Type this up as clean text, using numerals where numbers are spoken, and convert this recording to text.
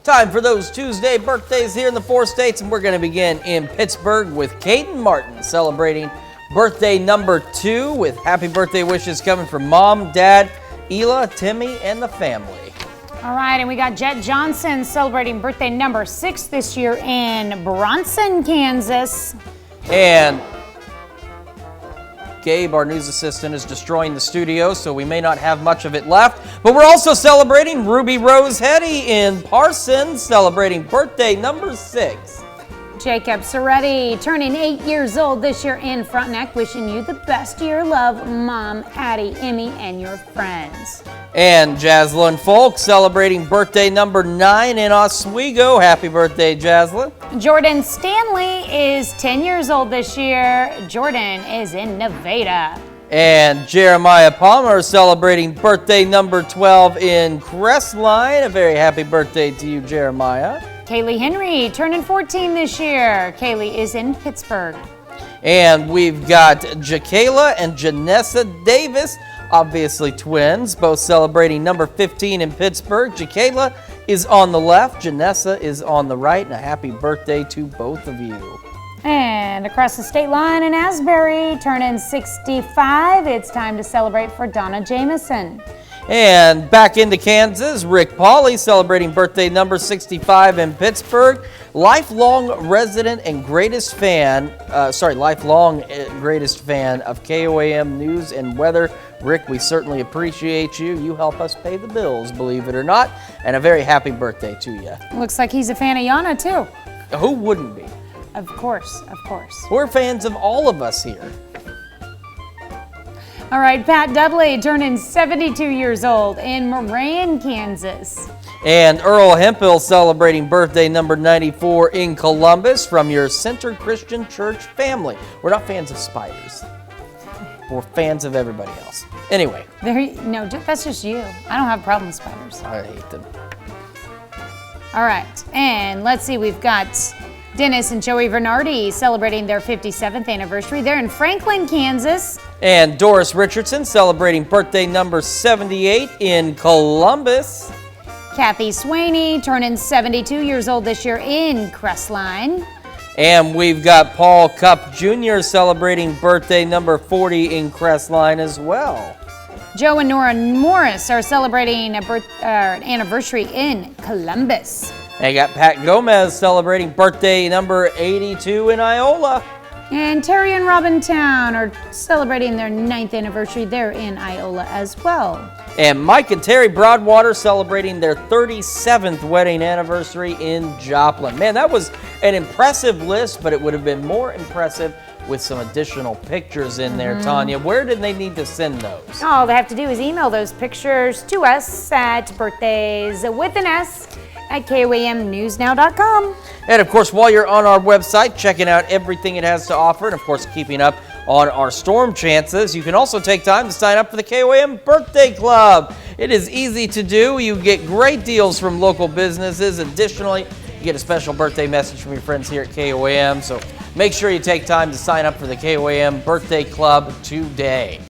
Time for those Tuesday birthdays here in the 4 states, and we're going to begin in Pittsburgh with Caden Martin celebrating birthday number 2 with happy birthday wishes coming from Mom, Dad, Ela, Timmy, and the family. All right, and we got Jet Johnson celebrating birthday number 6 this year in Bronson, Kansas. And Gabe, our news assistant, is destroying the studio, so we may not have much of it left. But we're also celebrating Ruby Rose Hetty in Parsons, celebrating birthday number 6. Jacob Soretti turning 8 years old this year in Frontenac, wishing you the best year. Love, Mom, Addie, Emmy, and your friends. And Jaslyn Folk celebrating birthday number 9 in Oswego. Happy birthday, Jaslyn. Jordan Stanley is 10 years old this year. Jordan is in Nevada. And Jeremiah Palmer celebrating birthday number 12 in Crestline. A very happy birthday to you, Jeremiah. Kaylee Henry turning 14 this year. Kaylee is in Pittsburgh. And we've got Jakayla and Janessa Davis, obviously twins, both celebrating number 15 in Pittsburgh. Jakayla is on the left, Janessa is on the right, and a happy birthday to both of you. And across the state line in Asbury, turning 65, it's time to celebrate for Donna Jameson. And back into Kansas, Rick Pauley celebrating birthday number 65 in Pittsburgh. Lifelong greatest fan of KOAM News and Weather. Rick, we certainly appreciate you. You help us pay the bills, believe it or not. And a very happy birthday to you. Looks like he's a fan of Yana, too. Who wouldn't be? Of course, of course. We're fans of all of us here. All right, Pat Dudley turning 72 years old in Moraine, Kansas. And Earl Hemphill celebrating birthday number 94 in Columbus from your Center Christian Church family. We're not fans of spiders. We're fans of everybody else. Anyway. No, that's just you. I don't have a problem with spiders. I hate them. All right, and let's see, we've got Dennis and Joey Bernardi celebrating their 57th anniversary. They're in Franklin, Kansas. And Doris Richardson celebrating birthday number 78 in Columbus. Kathy Swaney turning 72 years old this year in Crestline. And we've got Paul Cupp Jr. celebrating birthday number 40 in Crestline as well. Joe and Nora Morris are celebrating an anniversary in Columbus. And you got Pat Gomez celebrating birthday number 82 in Iola. And Terry and Robin Town are celebrating their 9th anniversary there in Iola as well. And Mike and Terry Broadwater celebrating their 37th wedding anniversary in Joplin. Man, that was an impressive list, but it would have been more impressive with some additional pictures in there, Tanya. Where did they need to send those? All they have to do is email those pictures to us at birthdayswithans@KOAMnewsnow.com. And of course, while you're on our website, checking out everything it has to offer, and of course, keeping up on our storm chances, you can also take time to sign up for the KOAM Birthday Club. It is easy to do. You get great deals from local businesses. Additionally, you get a special birthday message from your friends here at KOAM. So make sure you take time to sign up for the KOAM Birthday Club today.